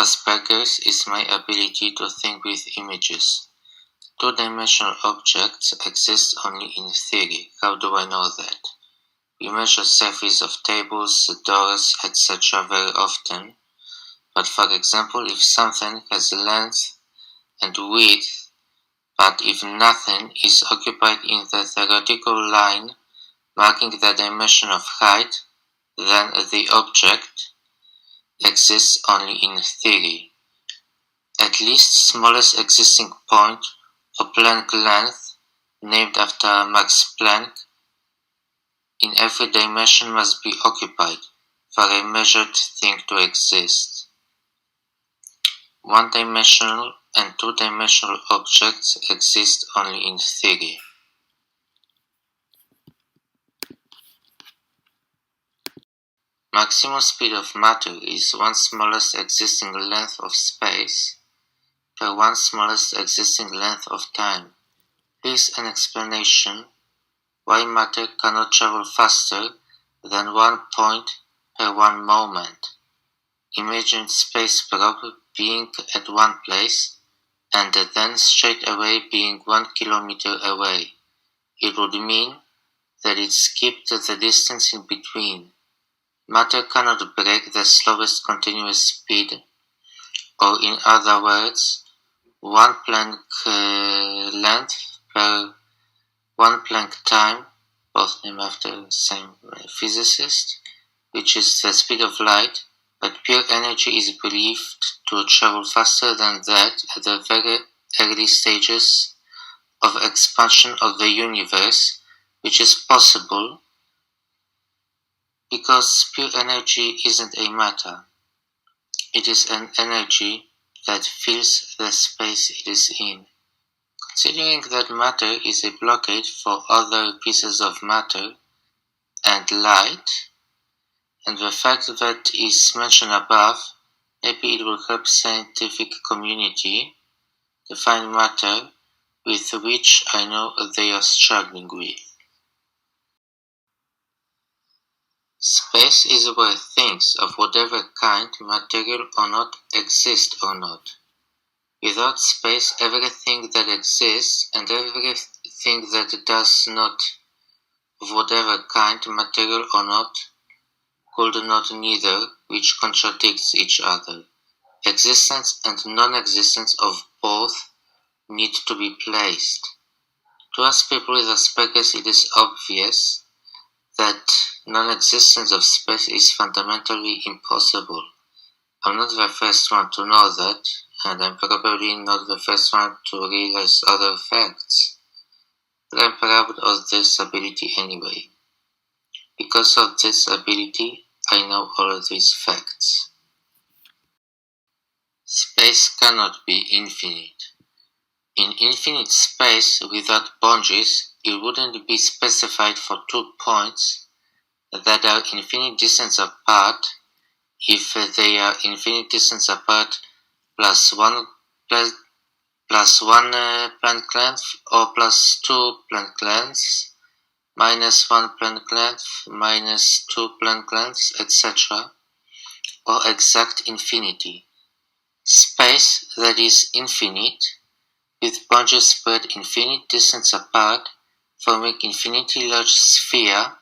Asperger's is my ability to think with images. Two-dimensional objects exist only in theory. How do I know that? We measure surface of tables, doors, etc. very often, but for example, if something has length and width, but if nothing is occupied in the theoretical line marking the dimension of height, then the object exists only in theory. At least smallest existing point or Planck length, named after Max Planck, in every dimension must be occupied for a measured thing to exist. One-dimensional and two-dimensional objects exist only in theory. Maximum speed of matter is one smallest existing length of space per one smallest existing length of time. Here's an explanation why matter cannot travel faster than 1 point per 1 moment. Imagine space probe being at one place and then straight away being 1 kilometer away. It would mean that it skipped the distance in between. Matter cannot break the slowest continuous speed, or in other words, 1 Planck length per 1 Planck time, both named after the same physicist, which is the speed of light, but pure energy is believed to travel faster than that at the very early stages of expansion of the universe, which is possible because pure energy isn't a matter. It is an energy that fills the space it is in. Considering that matter is a blockade for other pieces of matter and light, and the fact that is mentioned above, maybe it will help scientific community define matter, with which I know they are struggling with. Space is where things of whatever kind, material or not, exist or not. Without space, everything that exists and everything that does not, of whatever kind, material or not, could not neither, which contradicts each other. Existence and non-existence of both need to be placed. To us people with Asperger's, it is obvious that non-existence of space is fundamentally impossible. I'm not the first one to know that, and I'm probably not the first one to realize other facts. But I'm proud of this ability anyway. Because of this ability, I know all of these facts. Space cannot be infinite. In infinite space without boundaries, it wouldn't be specified for 2 points that are infinite distance apart if they are infinite distance apart plus one Planck length or plus 2 Planck lengths minus 1 Planck length minus 2 Planck lengths, etc., or exact infinity. Space that is infinite, with boundaries spread infinite distance apart, forming infinitely large sphere,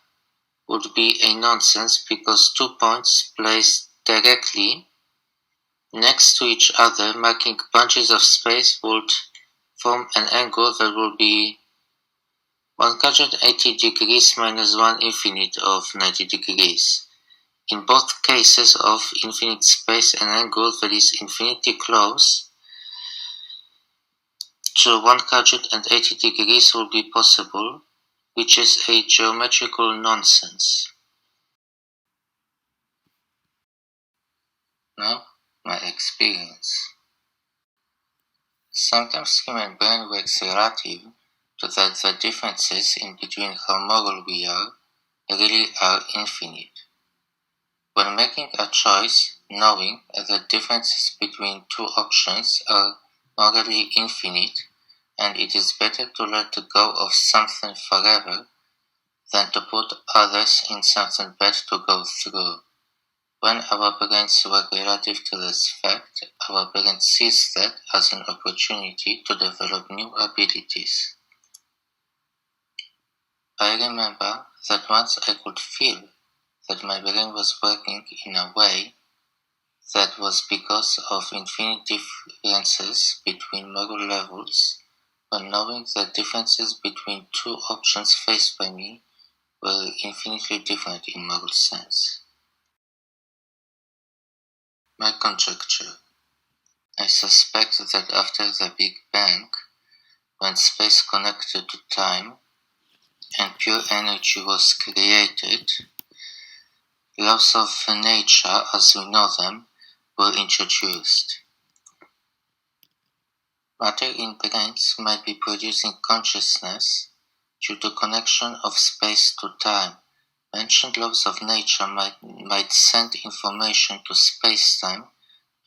would be a nonsense because 2 points placed directly next to each other, marking bunches of space, would form an angle that will be 180 degrees minus 1 infinite of 90 degrees. In both cases of infinite space, an angle that is infinitely close to 180 degrees will be possible, which is a geometrical nonsense. Now, my experience. Sometimes human brain works relative to that the differences in between how moral we are really are infinite. When making a choice, knowing that differences between two options are morally infinite, and it is better to let go of something forever than to put others in something bad to go through. When our brains work relative to this fact, our brain sees that as an opportunity to develop new abilities. I remember that once I could feel that my brain was working in a way that was because of infinite differences between moral levels, but knowing that differences between two options faced by me were infinitely different in moral sense. My conjecture. I suspect that after the Big Bang, when space connected to time and pure energy was created, laws of nature as we know them were introduced. Matter in brains might be producing consciousness due to connection of space to time. Mentioned laws of nature might send information to space-time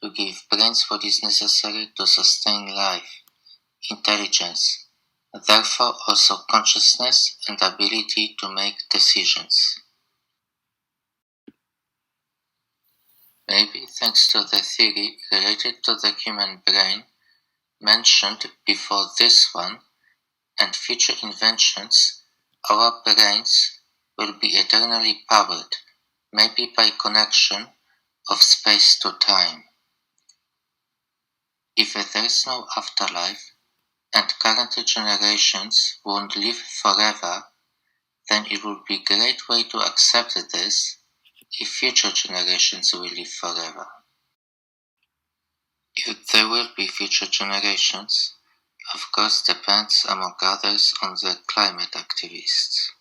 to give brains what is necessary to sustain life, intelligence, and therefore also consciousness and ability to make decisions. Maybe thanks to the theory related to the human brain mentioned before this one and future inventions, our brains will be eternally powered, maybe by connection of space to time. If there is no afterlife and current generations won't live forever, then it would be a great way to accept this if future generations will live forever. If there will be future generations, of course depends among others on the climate activists.